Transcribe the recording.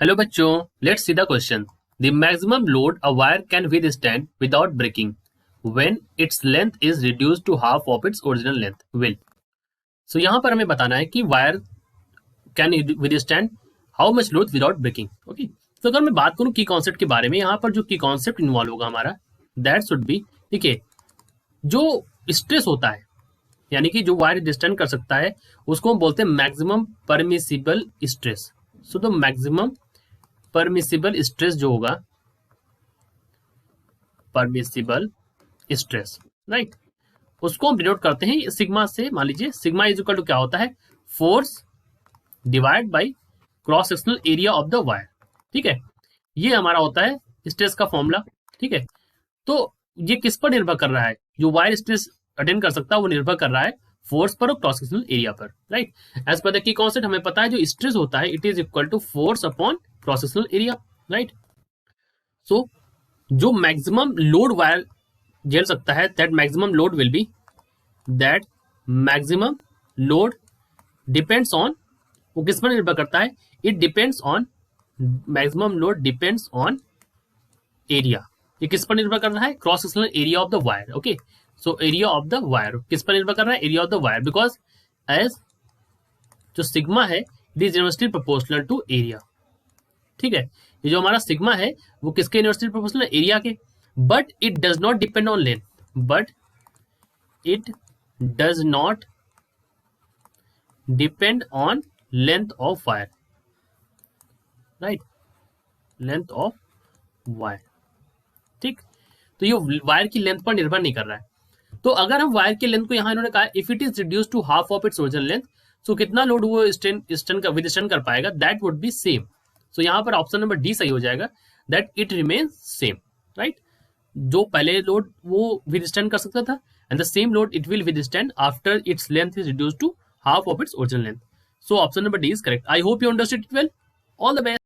Hello बच्चों, let's see the question. The maximum load a wire can withstand without breaking when its length is reduced to half of its original length will. So यहाँ पर हमें बताना है कि wire can withstand how much load without breaking. Okay, तो अगर मैं बात करूँ की कॉन्सेप्ट के बारे में, यहाँ पर जो की कॉन्सेप्ट इन्वॉल्व होगा हमारा, दैट शुड बी, ठीक है, जो स्ट्रेस होता है, यानी कि जो वायर डिस्टेंड कर सकता है, उसको हम बोलते हैं maximum permissible stress. So the maximum permissible stress जो होगा, परमिसिबल स्ट्रेस, राइट, उसको हम डिनोट करते हैं सिग्मा से। मान लीजिए सिग्मा इज इक्वल टू क्या होता है, force divide by cross sectional area of the wire. ठीक है, ये हमारा होता है स्ट्रेस का फॉर्मूला। ठीक है, तो ये किस पर निर्भर कर रहा है, जो वायर स्ट्रेस अटेंड कर सकता है वो निर्भर कर रहा है फोर्स पर और क्रॉस सेक्शनल एरिया पर, राइट। एज पर द की कॉन्सेप्ट हमें पता है जो स्ट्रेस होता है it is equal to force upon cross sectional area, right. So जो मैक्सिमम लोड वायर झेल सकता है, that maximum load will be, that maximum load depends on, वो किस पर निर्भर करता है, it depends on, maximum load depends on area. ये किस पर निर्भर कर रहा है, cross sectional area of the wire. Okay, so area of the wire किस पर निर्भर कर रहा है, area of the wire, because as जो सिग्मा है it is inversely proportional to area. ठीक है, ये जो हमारा सिग्मा है वो किसके इनवर्सली प्रोपोर्शनल है, एरिया के। But it does not depend on length, but it does not depend on length of wire, right, length of wire. ठीक, तो ये वायर की लेंथ पर निर्भर नहीं कर रहा है। तो अगर हम वायर की लेंथ को, यहाँ इन्होंने कहा if it is reduce to half of its original length, so कितना लोड वो विथस्टैंड कर पाएगा, that would be same. So यहाँ पर ऑप्शन नंबर डी सही हो जाएगा, that it remains same, right. जो पहले लोड वो विथस्टैंड कर सकता था, and the same load it will withstand after its length is reduce to half of its original length. So option number D is correct. I hope you understood it well. All the best.